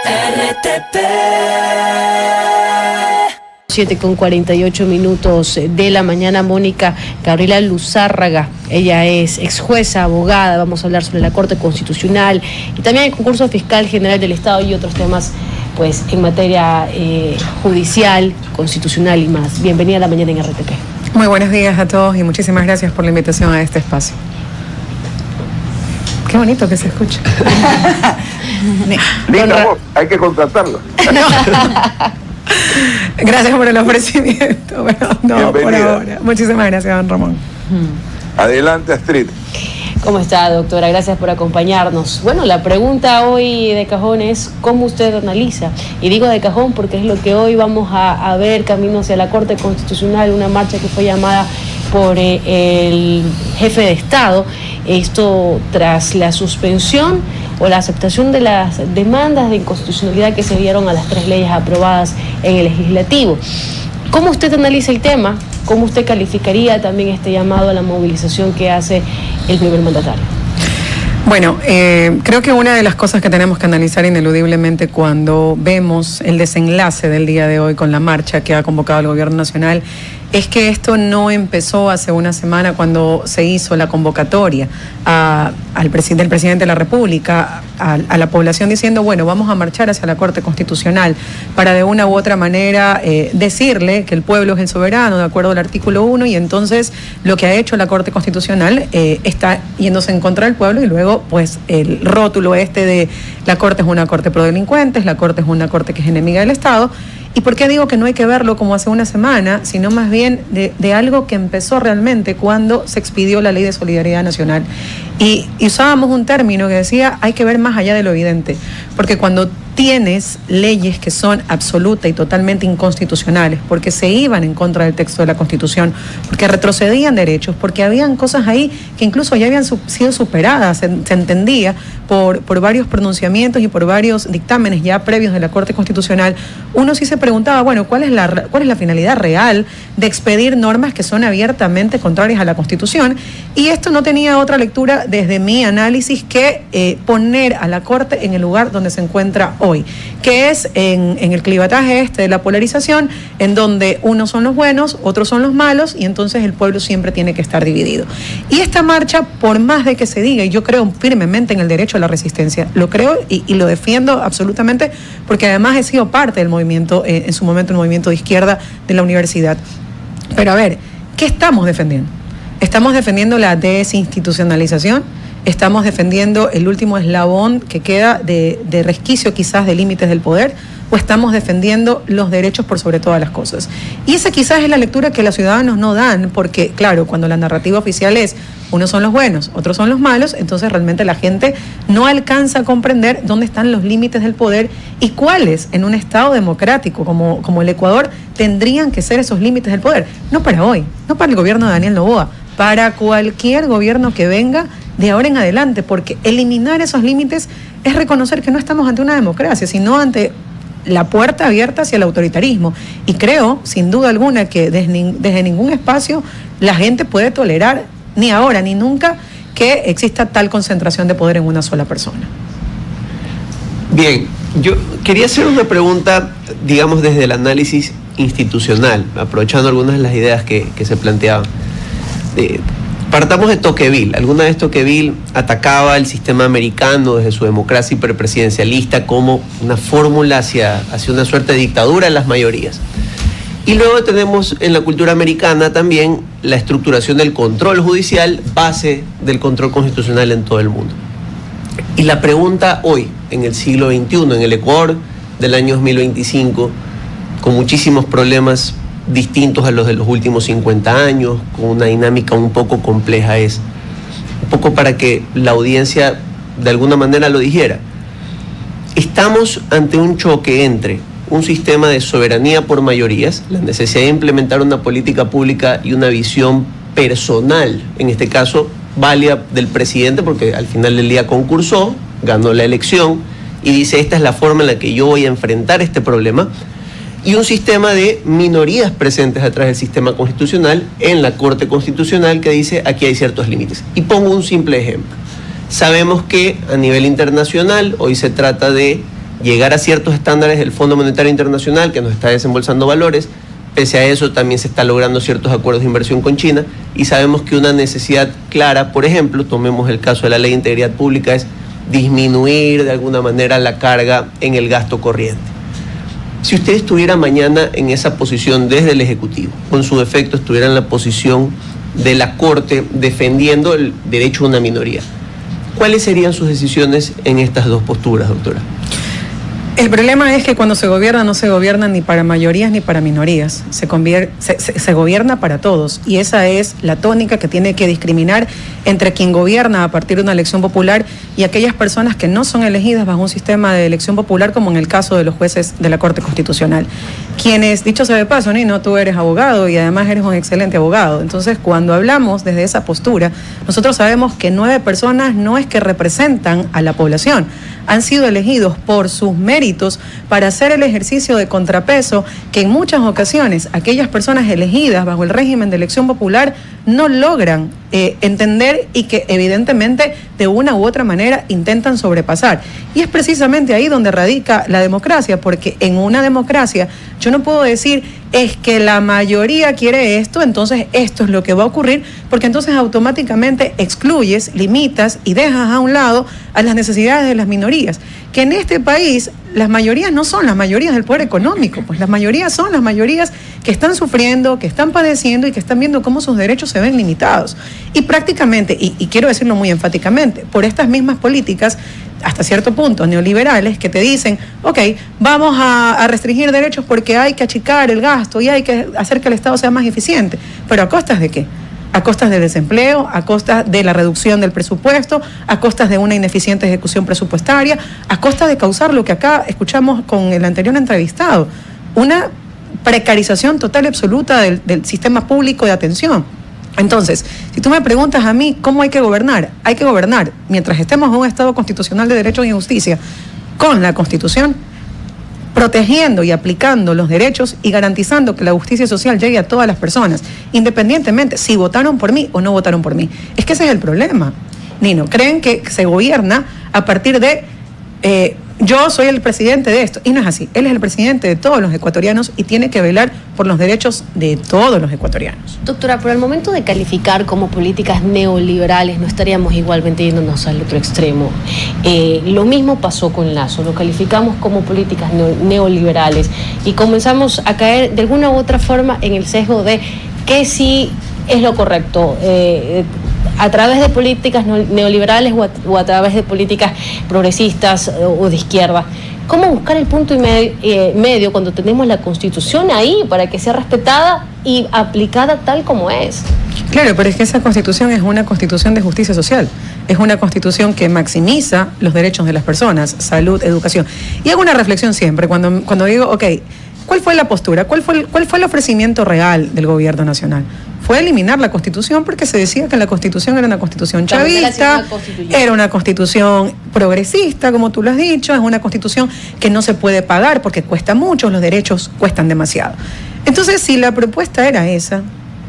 RTP. 7:48 de la mañana. Mónica Gabriela Luzárraga, ella es ex jueza, abogada. Vamos a hablar sobre la Corte Constitucional y también el concurso fiscal general del Estado y otros temas pues en materia judicial, constitucional y más. Bienvenida a la mañana en RTP. Muy buenos días a todos y muchísimas gracias por la invitación a este espacio. Qué bonito que se escucha. Hay que contratarlo. Gracias por el ofrecimiento. Bueno, no, por ahora. Muchísimas gracias, don Ramón. Adelante, Astrid. ¿Cómo está, doctora? Gracias por acompañarnos. Bueno, la pregunta hoy de cajón es ¿cómo usted analiza? Y digo de cajón porque es lo que hoy vamos a ver camino hacia la Corte Constitucional, una marcha que fue llamada por el jefe de Estado, esto tras la suspensión o la aceptación de las demandas de inconstitucionalidad que se dieron a las 3 leyes aprobadas en el Legislativo. ¿Cómo usted analiza el tema? ¿Cómo usted calificaría también este llamado a la movilización que hace el primer mandatario? Bueno, creo que una de las cosas que tenemos que analizar ineludiblemente cuando vemos el desenlace del día de hoy con la marcha que ha convocado el Gobierno Nacional es que esto no empezó hace una semana cuando se hizo la convocatoria del presidente de la República a la población diciendo, bueno, vamos a marchar hacia la Corte Constitucional para de una u otra manera decirle que el pueblo es el soberano de acuerdo al artículo 1 y entonces lo que ha hecho la Corte Constitucional está yéndose en contra del pueblo y luego pues el rótulo de la Corte es una Corte pro delincuentes, la Corte es una Corte que es enemiga del Estado. ¿Y por qué digo que no hay que verlo como hace una semana, sino más bien de algo que empezó realmente cuando se expidió la Ley de Solidaridad Nacional? Y usábamos un término que decía, hay que ver más allá de lo evidente, porque cuando tienes leyes que son absolutas y totalmente inconstitucionales, porque se iban en contra del texto de la Constitución, porque retrocedían derechos, porque habían cosas ahí que incluso ya habían sido superadas, se entendía por varios pronunciamientos y por varios dictámenes ya previos de la Corte Constitucional, uno sí se preguntaba, bueno, ¿cuál es la finalidad real de expedir normas que son abiertamente contrarias a la Constitución? Y esto no tenía otra lectura desde mi análisis que poner a la Corte en el lugar donde se encuentra hoy, que es en el clivataje de la polarización, en donde unos son los buenos, otros son los malos, y entonces el pueblo siempre tiene que estar dividido. Y esta marcha, por más de que se diga, y yo creo firmemente en el derecho a la resistencia, lo creo y lo defiendo absolutamente, porque además he sido parte del movimiento, en su momento el movimiento de izquierda de la universidad. Pero a ver, ¿qué estamos defendiendo? ¿Estamos defendiendo la desinstitucionalización? ¿Estamos defendiendo el último eslabón que queda de resquicio quizás de límites del poder? ¿O estamos defendiendo los derechos por sobre todas las cosas? Y esa quizás es la lectura que los ciudadanos no dan, porque claro, cuando la narrativa oficial es unos son los buenos, otros son los malos, entonces realmente la gente no alcanza a comprender dónde están los límites del poder y cuáles en un Estado democrático como el Ecuador tendrían que ser esos límites del poder. No para hoy, no para el gobierno de Daniel Noboa, para cualquier gobierno que venga de ahora en adelante, porque eliminar esos límites es reconocer que no estamos ante una democracia, sino ante la puerta abierta hacia el autoritarismo. Y creo, sin duda alguna, que desde ningún espacio la gente puede tolerar, ni ahora ni nunca, que exista tal concentración de poder en una sola persona. Bien, yo quería hacer una pregunta, digamos, desde el análisis institucional, aprovechando algunas de las ideas que se planteaban. Partamos de Tocqueville. Alguna vez Tocqueville atacaba el sistema americano desde su democracia hiperpresidencialista como una fórmula hacia una suerte de dictadura en las mayorías. Y luego tenemos en la cultura americana también la estructuración del control judicial, base del control constitucional en todo el mundo. Y la pregunta hoy, en el siglo XXI, en el Ecuador del año 2025, con muchísimos problemas distintos a los de los últimos 50 años, con una dinámica un poco compleja, es un poco para que la audiencia de alguna manera lo dijera. Estamos ante un choque entre un sistema de soberanía por mayorías, la necesidad de implementar una política pública y una visión personal, en este caso válida del presidente, porque al final del día concursó, ganó la elección y dice esta es la forma en la que yo voy a enfrentar este problema, y un sistema de minorías presentes a través del sistema constitucional en la Corte Constitucional que dice aquí hay ciertos límites. Y pongo un simple ejemplo. Sabemos que a nivel internacional hoy se trata de llegar a ciertos estándares del Fondo Monetario Internacional que nos está desembolsando valores. Pese a eso, también se está logrando ciertos acuerdos de inversión con China y sabemos que una necesidad clara, por ejemplo, tomemos el caso de la Ley de Integridad Pública, es disminuir de alguna manera la carga en el gasto corriente. Si usted estuviera mañana en esa posición desde el Ejecutivo, con su defecto estuviera en la posición de la Corte defendiendo el derecho de una minoría, ¿cuáles serían sus decisiones en estas dos posturas, doctora? El problema es que cuando se gobierna no se gobierna ni para mayorías ni para minorías, se gobierna para todos y esa es la tónica que tiene que discriminar entre quien gobierna a partir de una elección popular y aquellas personas que no son elegidas bajo un sistema de elección popular como en el caso de los jueces de la Corte Constitucional. Quienes, dicho sea de paso, Nino, tú eres abogado y además eres un excelente abogado, entonces cuando hablamos desde esa postura, nosotros sabemos que 9 personas no es que representan a la población, han sido elegidos por sus méritos para hacer el ejercicio de contrapeso que en muchas ocasiones aquellas personas elegidas bajo el régimen de elección popular no logran entender y que evidentemente de una u otra manera intentan sobrepasar. Y es precisamente ahí donde radica la democracia, porque en una democracia yo no puedo decir es que la mayoría quiere esto, entonces esto es lo que va a ocurrir, porque entonces automáticamente excluyes, limitas y dejas a un lado a las necesidades de las minorías. Que en este país las mayorías no son las mayorías del poder económico, pues las mayorías son las mayorías que están sufriendo, que están padeciendo y que están viendo cómo sus derechos se ven limitados. Y prácticamente, y quiero decirlo muy enfáticamente, por estas mismas políticas, hasta cierto punto, neoliberales, que te dicen, ok, vamos a restringir derechos porque hay que achicar el gasto y hay que hacer que el Estado sea más eficiente. ¿Pero a costas de qué? A costas del desempleo, a costas de la reducción del presupuesto, a costas de una ineficiente ejecución presupuestaria, a costas de causar lo que acá escuchamos con el anterior entrevistado, una precarización total y absoluta del sistema público de atención. Entonces, si tú me preguntas a mí cómo hay que gobernar mientras estemos en un Estado constitucional de derechos y justicia, con la Constitución, protegiendo y aplicando los derechos y garantizando que la justicia social llegue a todas las personas, independientemente si votaron por mí o no votaron por mí. Es que ese es el problema, Nino. Creen que se gobierna a partir de yo soy el presidente de esto, y no es así. Él es el presidente de todos los ecuatorianos y tiene que velar por los derechos de todos los ecuatorianos. Doctora, pero al momento de calificar como políticas neoliberales no estaríamos igualmente yéndonos al otro extremo. Lo mismo pasó con Lazo, lo calificamos como políticas neoliberales y comenzamos a caer de alguna u otra forma en el sesgo de que sí es lo correcto, a través de políticas neoliberales o a través de políticas progresistas o de izquierda. ¿Cómo buscar el punto medio cuando tenemos la Constitución ahí para que sea respetada y aplicada tal como es? Claro, pero es que esa Constitución es una Constitución de justicia social, es una Constitución que maximiza los derechos de las personas, salud, educación. Y hago una reflexión siempre cuando digo, ok, ¿cuál fue la postura? ¿Cuál fue el ofrecimiento real del gobierno nacional? Fue eliminar la Constitución porque se decía que la Constitución era una Constitución chavista, era una Constitución progresista, como tú lo has dicho, es una Constitución que no se puede pagar porque cuesta mucho, los derechos cuestan demasiado. Entonces, si la propuesta era esa,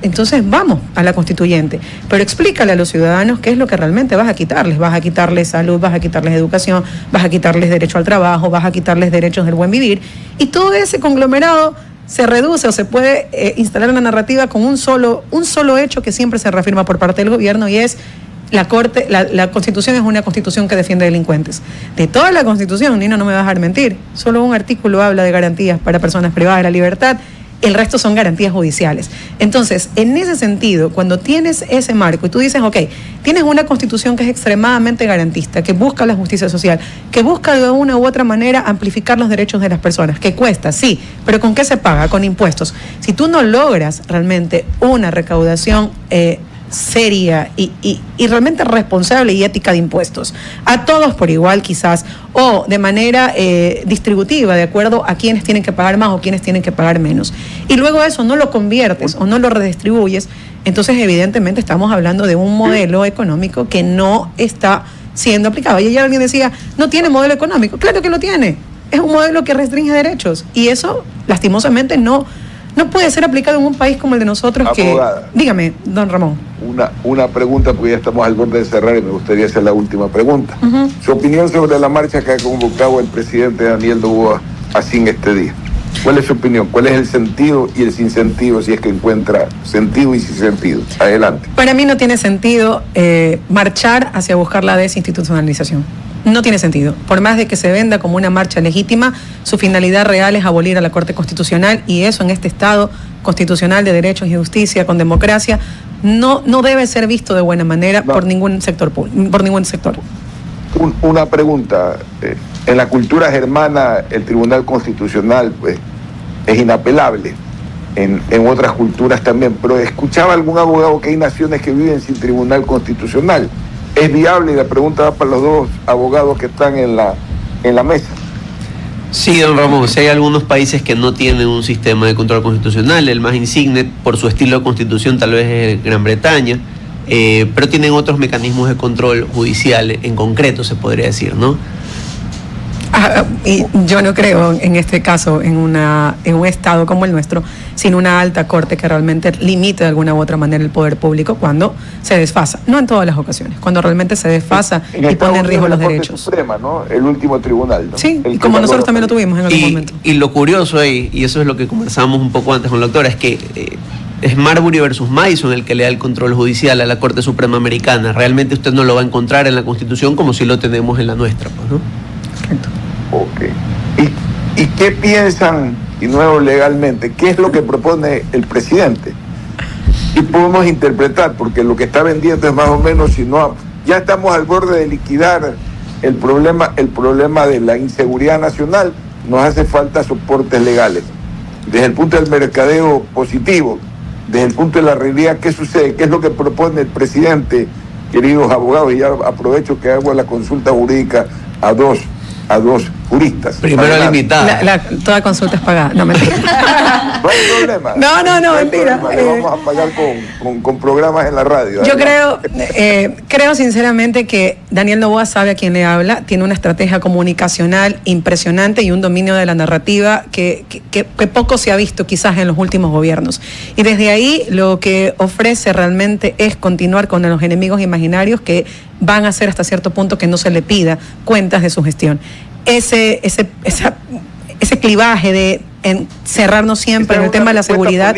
entonces vamos a la constituyente, pero explícale a los ciudadanos qué es lo que realmente vas a quitarles. Vas a quitarles salud, vas a quitarles educación, vas a quitarles derecho al trabajo, vas a quitarles derechos del buen vivir, y todo ese conglomerado se reduce o se puede instalar una narrativa con un solo hecho que siempre se reafirma por parte del gobierno, y es la Constitución es una Constitución que defiende delincuentes. De toda la Constitución, Nino, no me vas a dejar mentir, solo un artículo habla de garantías para personas privadas de la libertad, el resto son garantías judiciales. Entonces, en ese sentido, cuando tienes ese marco y tú dices, ok, tienes una Constitución que es extremadamente garantista, que busca la justicia social, que busca de una u otra manera amplificar los derechos de las personas, que cuesta, sí, pero ¿con qué se paga? Con impuestos. Si tú no logras realmente una recaudación seria y realmente responsable y ética de impuestos, a todos por igual quizás, o de manera distributiva, de acuerdo a quienes tienen que pagar más o quienes tienen que pagar menos, y luego eso no lo conviertes o no lo redistribuyes, entonces evidentemente estamos hablando de un modelo económico que no está siendo aplicado. Y ayer alguien decía, no tiene modelo económico. Claro que lo tiene, es un modelo que restringe derechos, y eso lastimosamente no no puede ser aplicado en un país como el de nosotros. Abogada. Que, dígame, don Ramón. Una pregunta, porque ya estamos al borde de cerrar y me gustaría hacer la última pregunta. Uh-huh. Su opinión sobre la marcha que ha convocado el presidente Daniel Noboa así en este día. ¿Cuál es su opinión? ¿Cuál es el sentido y el sinsentido, si es que encuentra sentido y sinsentido? Adelante. Para mí no tiene sentido marchar hacia buscar la desinstitucionalización. No tiene sentido. Por más de que se venda como una marcha legítima, su finalidad real es abolir a la Corte Constitucional, y eso en este Estado constitucional de derechos y justicia, con democracia, no debe ser visto de buena manera por ningún sector. Una pregunta. En la cultura germana el Tribunal Constitucional pues, es inapelable. En otras culturas también. Pero escuchaba algún abogado que hay naciones que viven sin Tribunal Constitucional. ¿Es viable? Y la pregunta va para los dos abogados que están en la mesa. Sí, don Ramón, si hay algunos países que no tienen un sistema de control constitucional, el más insigne por su estilo de constitución tal vez es Gran Bretaña, pero tienen otros mecanismos de control judicial en concreto, se podría decir, ¿no? Y yo no creo en este caso en un Estado como el nuestro, sin una alta corte que realmente limite de alguna u otra manera el poder público cuando se desfasa. No en todas las ocasiones, cuando realmente se desfasa y pone en riesgo los derechos. Suprema, ¿no? El último tribunal, ¿no? Sí, y como nosotros también lo tuvimos en algún momento. Y lo curioso ahí, y eso es lo que conversábamos un poco antes con la doctora, es que es Marbury versus Madison el que le da el control judicial a la Corte Suprema Americana. Realmente usted no lo va a encontrar en la Constitución como si lo tenemos en la nuestra, pues, ¿no? Correcto. Ok. ¿Y qué piensan, y nuevo legalmente, qué es lo que propone el presidente? Y podemos interpretar, porque lo que está vendiendo es más o menos, si no, ya estamos al borde de liquidar el problema de la inseguridad nacional, nos hace falta soportes legales. Desde el punto del mercadeo positivo, desde el punto de la realidad, ¿qué sucede? ¿Qué es lo que propone el presidente, queridos abogados? Y ya aprovecho que hago la consulta jurídica a dos juristas. Primero limitada. Toda consulta es pagada. No, mentira. No hay problema. No, mentira. Le vamos a pagar con programas en la radio. Yo creo sinceramente que Daniel Noboa sabe a quién le habla, tiene una estrategia comunicacional impresionante y un dominio de la narrativa que poco se ha visto quizás en los últimos gobiernos. Y desde ahí lo que ofrece realmente es continuar con los enemigos imaginarios que van a hacer hasta cierto punto que no se le pida cuentas de su gestión. Ese clivaje de encerrarnos siempre en el tema de la seguridad.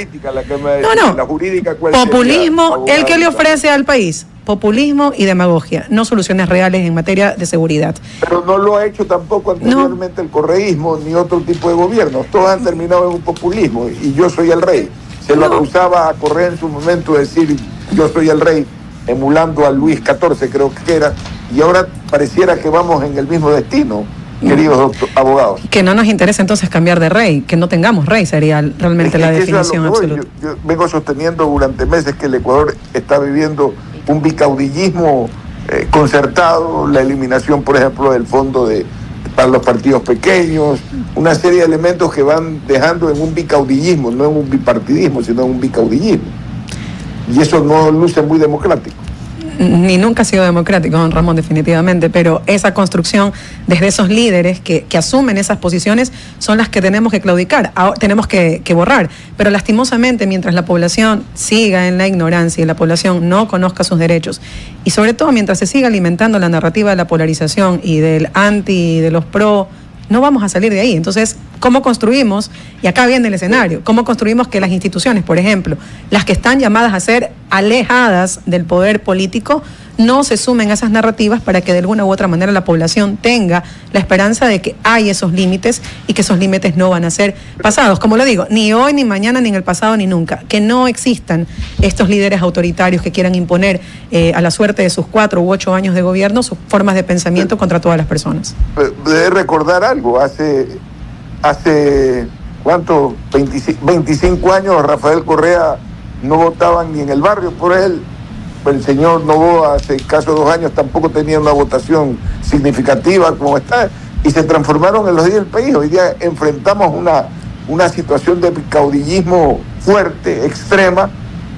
La jurídica, populismo, el que le ofrece al país, populismo y demagogia, no soluciones reales en materia de seguridad. Pero no lo ha hecho tampoco anteriormente el correísmo ni otro tipo de gobiernos. Todos han terminado en un populismo y yo soy el rey. Se lo acusaba a Correa en su momento de decir yo soy el rey, emulando a Luis XIV, creo que era, y ahora pareciera que vamos en el mismo destino, queridos abogados. Que no nos interesa entonces cambiar de rey, que no tengamos rey sería realmente la definición absoluta. Yo vengo sosteniendo durante meses que el Ecuador está viviendo un bicaudillismo concertado, la eliminación, por ejemplo, del fondo para los partidos pequeños, una serie de elementos que van dejando en un bicaudillismo, no en un bipartidismo, sino en un bicaudillismo. Y eso no luce muy democrático. Ni nunca ha sido democrático, don Ramón, definitivamente, pero esa construcción desde esos líderes que asumen esas posiciones son las que tenemos que claudicar, tenemos que borrar. Pero lastimosamente, mientras la población siga en la ignorancia y la población no conozca sus derechos, y sobre todo mientras se siga alimentando la narrativa de la polarización y del anti y de los pro, no vamos a salir de ahí. Entonces, ¿cómo construimos? Y acá viene el escenario. ¿Cómo construimos que las instituciones, por ejemplo, las que están llamadas a ser alejadas del poder político, no se sumen a esas narrativas para que de alguna u otra manera la población tenga la esperanza de que hay esos límites y que esos límites no van a ser pasados? Como lo digo, ni hoy, ni mañana, ni en el pasado, ni nunca. Que no existan estos líderes autoritarios que quieran imponer a la suerte de sus 4 u 8 años de gobierno sus formas de pensamiento contra todas las personas. Debe recordar algo. Hace ¿cuánto? 25 años Rafael Correa no votaban ni en el barrio por él. El señor Noboa hace escasos 2 años tampoco tenía una votación significativa como está, y se transformaron en los días del país. Hoy día enfrentamos una situación de caudillismo fuerte, extrema.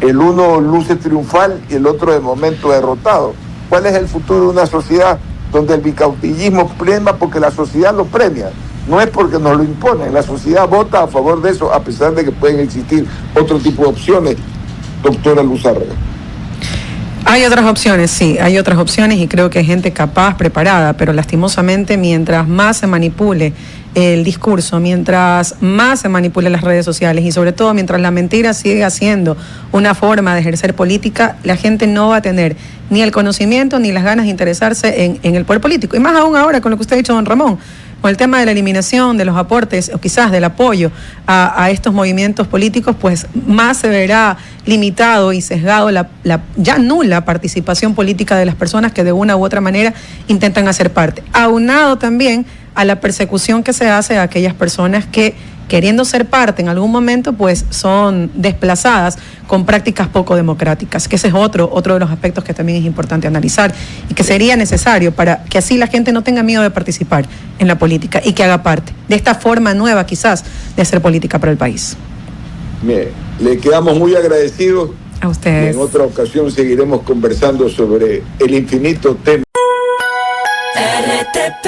El uno luce triunfal y el otro de momento derrotado. ¿Cuál es el futuro de una sociedad donde el bicaudillismo premia porque la sociedad lo premia? no es porque nos lo imponen, la sociedad vota a favor de eso, a pesar de que pueden existir otro tipo de opciones, doctora Luzárraga. Hay otras opciones, sí, hay otras opciones y creo que hay gente capaz, preparada, pero lastimosamente mientras más se manipule el discurso, mientras más se manipule las redes sociales y sobre todo mientras la mentira siga siendo una forma de ejercer política, la gente no va a tener ni el conocimiento ni las ganas de interesarse en el poder político. Y más aún ahora con lo que usted ha dicho, don Ramón, con el tema de la eliminación de los aportes o quizás del apoyo a estos movimientos políticos, pues más se verá limitado y sesgado la ya nula participación política de las personas que de una u otra manera intentan hacer parte. Aunado también a la persecución que se hace a aquellas personas que, queriendo ser parte en algún momento, pues son desplazadas con prácticas poco democráticas, que ese es otro de los aspectos que también es importante analizar y que sería necesario para que así la gente no tenga miedo de participar en la política y que haga parte de esta forma nueva quizás de hacer política para el país. Mire, le quedamos muy agradecidos. A ustedes. En otra ocasión seguiremos conversando sobre el infinito tema. RTP